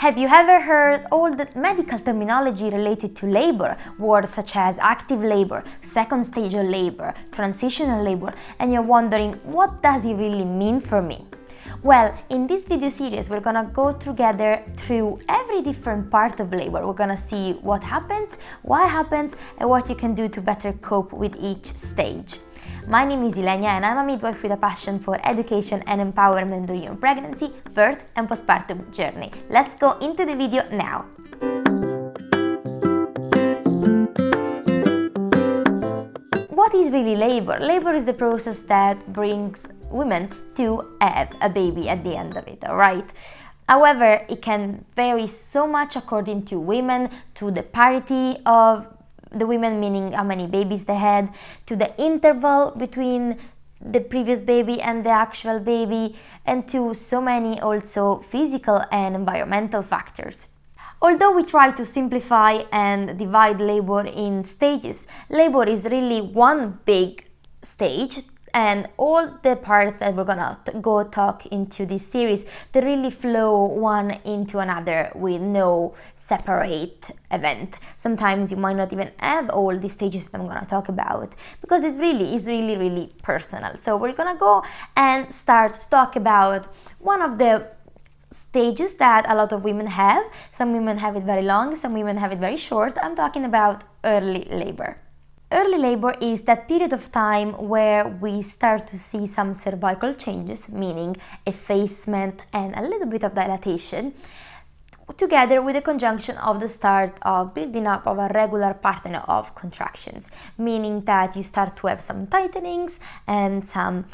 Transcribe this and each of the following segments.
Have you ever heard all the medical terminology related to labor, words such as active labor, second stage of labor, transitional labor, and you're wondering, what does it really mean for me? Well, in this video series, we're gonna go together through every different part of labor. We're gonna see what happens, why it happens, and what you can do to better cope with each stage. My name is Ilenia and I'm a midwife with a passion for education and empowerment during pregnancy, birth and postpartum journey. Let's go into the video now. What is really labor? Labor is the process that brings women to have a baby at the end of it, alright? However, it can vary so much according to women, to the parity of the women, meaning how many babies they had, to the interval between the previous baby and the actual baby, and to so many also physical and environmental factors. Although we try to simplify and divide labor in stages, labor is really one big stage, and all the parts that we're gonna go talk into this series, they really flow one into another with no separate event. Sometimes you might not even have all the stages that I'm gonna talk about because it's really personal. So we're gonna go and start to talk about one of the stages that a lot of women have. Some women have it very long, some women have it very short. I'm talking about early labor. Early labor is that period of time where we start to see some cervical changes, meaning effacement and a little bit of dilatation, together with the conjunction of the start of building up of a regular pattern of contractions, meaning that you start to have some tightenings and some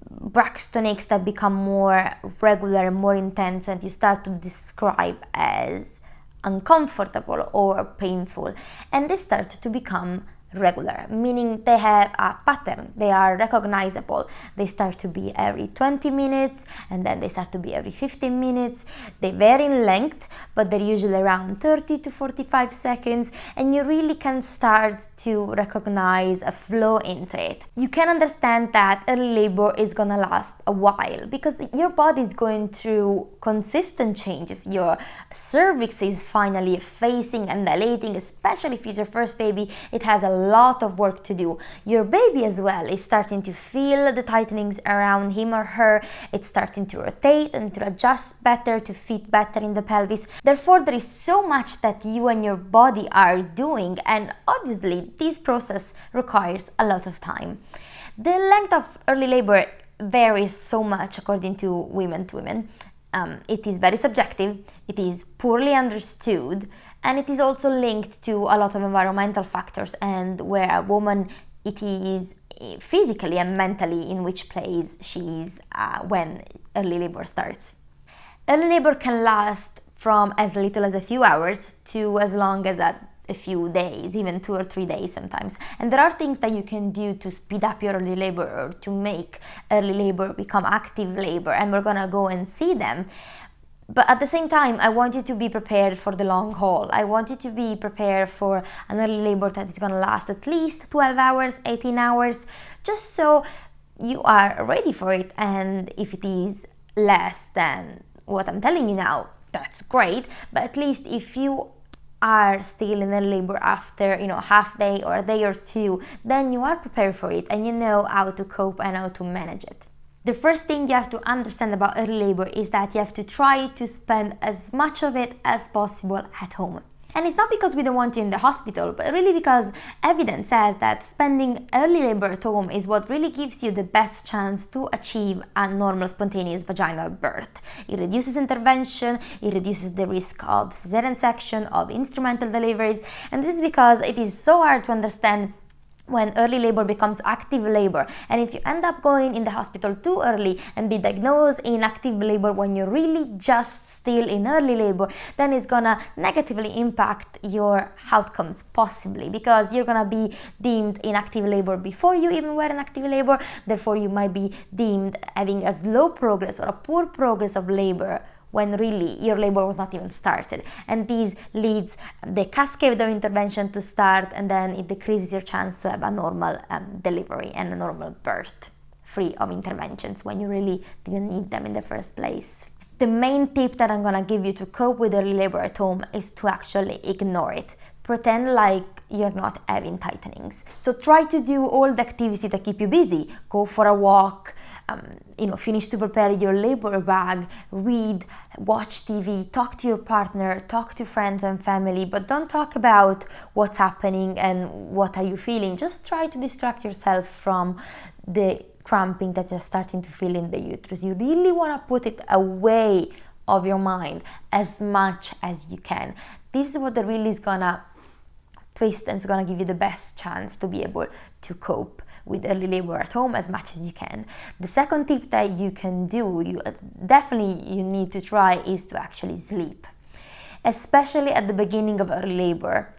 Braxton Hicks that become more regular and more intense, and you start to describe as uncomfortable or painful, and they start to become regular, meaning they have a pattern, they are recognizable. They start to be every 20 minutes and then they start to be every 15 minutes. They vary in length, but they're usually around 30 to 45 seconds, and you really can start to recognize a flow into it. You can understand that early labor is gonna last a while because your body is going through consistent changes. Your cervix is finally effacing and dilating, especially if it's your first baby. It has a lot of work to do. Your baby as well is starting to feel the tightenings around him or her. It's starting to rotate and to adjust better, to fit better in the pelvis. Therefore, there is so much that you and your body are doing, and obviously this process requires a lot of time. The length of early labor varies so much according to women. It is very subjective, it is poorly understood, and it is also linked to a lot of environmental factors and where a woman it is physically and mentally in which place she is when early labor starts. Early labor can last from as little as a few hours to as long as a few days, even 2 or 3 days sometimes. And there are things that you can do to speed up your early labor or to make early labor become active labor, and we're gonna go and see them. But at the same time, I want you to be prepared for the long haul. I want you to be prepared for an early labor that is going to last at least 12 hours, 18 hours, just so you are ready for it. And if it is less than what I'm telling you now, that's great. But at least if you are still in early labor after, half day or a day or two, then you are prepared for it and you know how to cope and how to manage it. The first thing you have to understand about early labor is that you have to try to spend as much of it as possible at home. And it's not because we don't want you in the hospital, but really because evidence says that spending early labor at home is what really gives you the best chance to achieve a normal spontaneous vaginal birth. It reduces intervention, it reduces the risk of cesarean section, of instrumental deliveries, and this is because it is so hard to understand when early labor becomes active labor. And if you end up going in the hospital too early and be diagnosed in active labor when you're really just still in early labor, then it's gonna negatively impact your outcomes possibly, because you're gonna be deemed in active labor before you even were in active labor. Therefore, you might be deemed having a slow progress or a poor progress of labor when really your labor was not even started. And this leads the cascade of intervention to start, and then it decreases your chance to have a normal delivery and a normal birth, free of interventions when you really didn't need them in the first place. The main tip that I'm gonna give you to cope with early labor at home is to actually ignore it. Pretend like you're not having tightenings. So try to do all the activities that keep you busy. Go for a walk, finish to prepare your labor bag, read, watch TV, talk to your partner, talk to friends and family, but don't talk about what's happening and what are you feeling. Just try to distract yourself from the cramping that you're starting to feel in the uterus. You really want to put it away of your mind as much as you can. This is what really is gonna twist and it's gonna give you the best chance to be able to cope with early labor at home as much as you can. The second tip that you can do, you need to try, is to actually sleep. Especially at the beginning of early labor,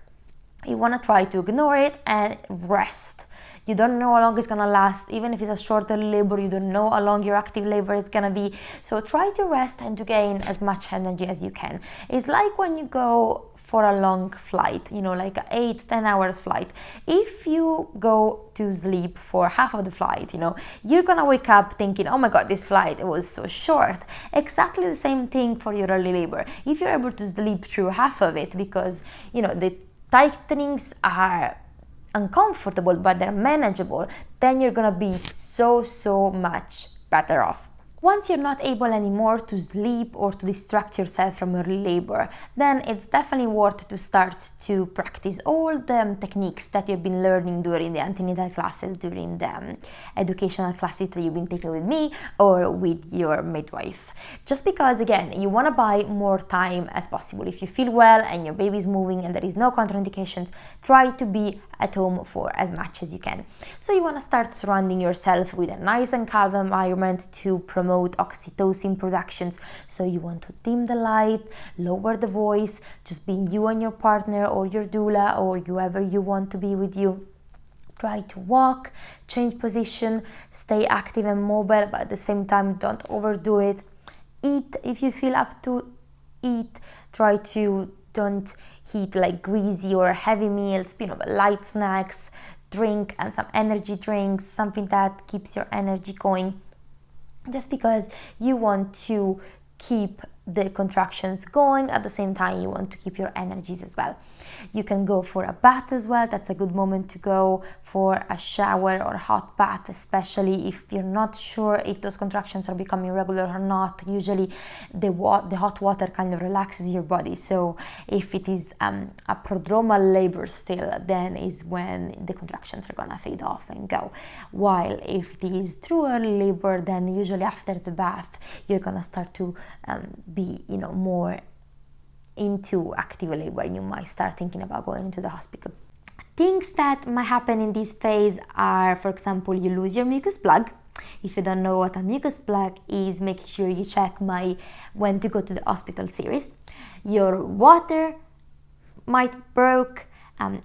you want to try to ignore it and rest. You don't know how long it's gonna last. Even if it's a short early labor, you don't know how long your active labor is gonna be. So try to rest and to gain as much energy as you can. It's like when you go for a long flight, like an 8-10 hours flight. If you go to sleep for half of the flight, you're gonna wake up thinking, oh my god, this flight, it was so short. Exactly the same thing for your early labor. If you're able to sleep through half of it, because the tightenings are uncomfortable but they're manageable, then you're gonna be so much better off. Once you're not able anymore to sleep or to distract yourself from early labor, then it's definitely worth to start to practice all the techniques that you've been learning during the antenatal classes, during the educational classes that you've been taking with me or with your midwife. Just because, again, you want to buy more time as possible. If you feel well and your baby's moving and there is no contraindications, try to be at home for as much as you can. So you want to start surrounding yourself with a nice and calm environment to promote oxytocin productions. So you want to dim the light, lower the voice, just being you and your partner or your doula or whoever you want to be with you. Try to walk, change position, stay active and mobile, but at the same time don't overdo it. Eat if you feel up to eat. Try to don't eat like greasy or heavy meals, light snacks, drink and some energy drinks, something that keeps your energy going, just because you want to keep the contractions going. At the same time, you want to keep your energies as well. You can go for a bath as well. That's a good moment to go for a shower or hot bath, especially if you're not sure if those contractions are becoming regular or not. Usually the hot water kind of relaxes your body. So if it is a prodromal labor still, then is when the contractions are gonna fade off and go. While if it is true early labor, then usually after the bath, you're gonna start to be more into active labor. You might start thinking about going into the hospital. Things that might happen in this phase are, for example, you lose your mucus plug. If you don't know what a mucus plug is, make sure you check my When to Go to the Hospital series. Your water might broke.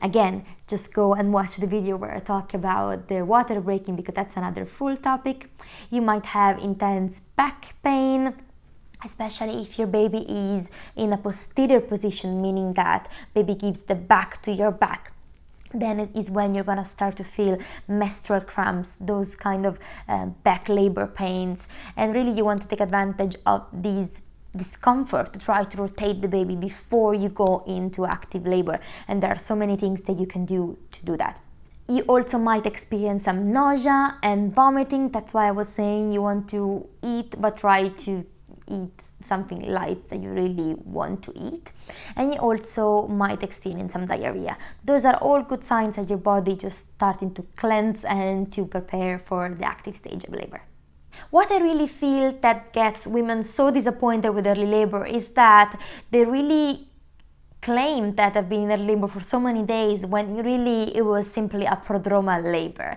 Again, just go and watch the video where I talk about the water breaking, because that's another full topic. You might have intense back pain, especially if your baby is in a posterior position, meaning that baby gives the back to your back. Then it is when you're gonna start to feel menstrual cramps, those kind of back labor pains. And really you want to take advantage of these discomfort to try to rotate the baby before you go into active labor. And there are so many things that you can do to do that. You also might experience some nausea and vomiting. That's why I was saying you want to eat, but try to eat something light that you really want to eat. And you also might experience some diarrhea. Those are all good signs that your body just starting to cleanse and to prepare for the active stage of labor. What I really feel that gets women so disappointed with early labor is that they really claim that they've been in early labor for so many days, when really it was simply a prodromal labor.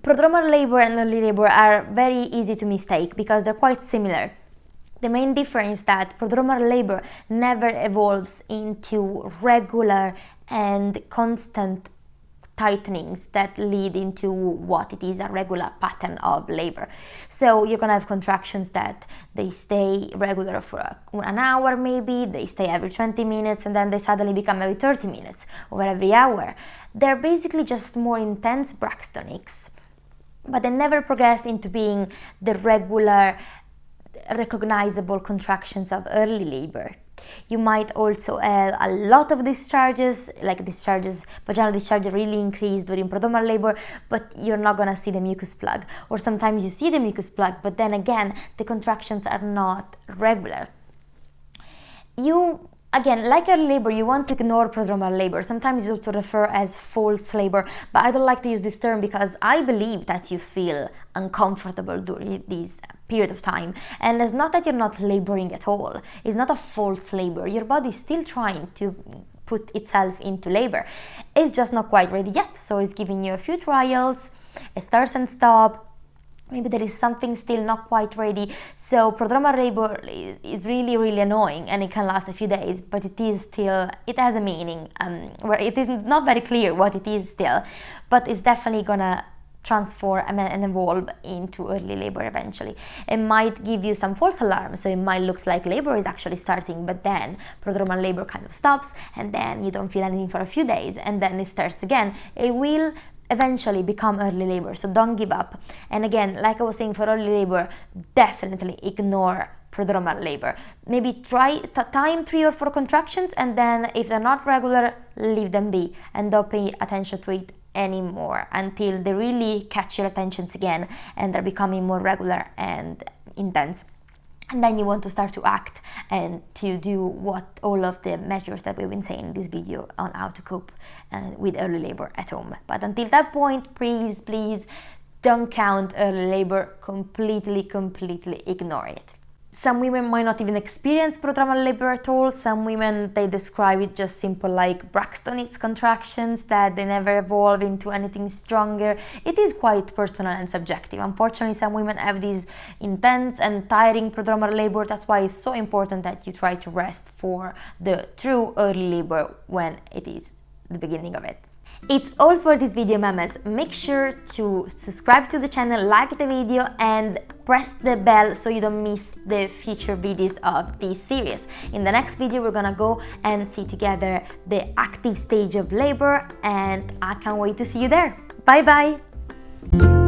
Prodromal labor and early labor are very easy to mistake because they're quite similar. The main difference is that prodromal labor never evolves into regular and constant tightenings that lead into what it is a regular pattern of labor. So you're gonna have contractions that they stay regular for an hour, maybe they stay every 20 minutes, and then they suddenly become every 30 minutes or every hour. They're basically just more intense Braxton Hicks, but they never progress into being the regular recognizable contractions of early labor. You might also have a lot of discharges, like vaginal discharge really increased during prodromal labor, but you're not gonna see the mucus plug. Or sometimes you see the mucus plug, but then again, the contractions are not regular. Again, like early labor, you want to ignore prodromal labor. Sometimes it's also referred as false labor, but I don't like to use this term because I believe that you feel uncomfortable during this period of time. And it's not that you're not laboring at all. It's not a false labor. Your body is still trying to put itself into labor. It's just not quite ready yet. So it's giving you a few trials, it starts and stops. Maybe there is something still not quite ready. So prodromal labor is really, really annoying, and it can last a few days, but it has a meaning, where it is not very clear what it is still, but it's definitely gonna transform and evolve into early labor eventually. It might give you some false alarm, so it might look like labor is actually starting, but then prodromal labor kind of stops, and then you don't feel anything for a few days, and then it starts again. It will eventually become early labor, so don't give up. And again, like I was saying, for early labor, definitely ignore prodromal labor. Maybe try time 3 or 4 contractions, and then if they're not regular, leave them be and don't pay attention to it anymore until they really catch your attentions again and they're becoming more regular and intense. And then you want to start to act and to do what all of the measures that we've been saying in this video on how to cope with early labor at home. But until that point, please don't count early labor, completely ignore it. Some women might not even experience prodromal labor at all. Some women, they describe it just simple like Braxton Hicks contractions, that they never evolve into anything stronger. It is quite personal and subjective. Unfortunately, some women have these intense and tiring prodromal labor. That's why it's so important that you try to rest for the true early labor when it is the beginning of it. It's all for this video, mamas. Make sure to subscribe to the channel, like the video, and press the bell so you don't miss the future videos of this series. In the next video, we're gonna go and see together the active stage of labor, and I can't wait to see you there. Bye bye!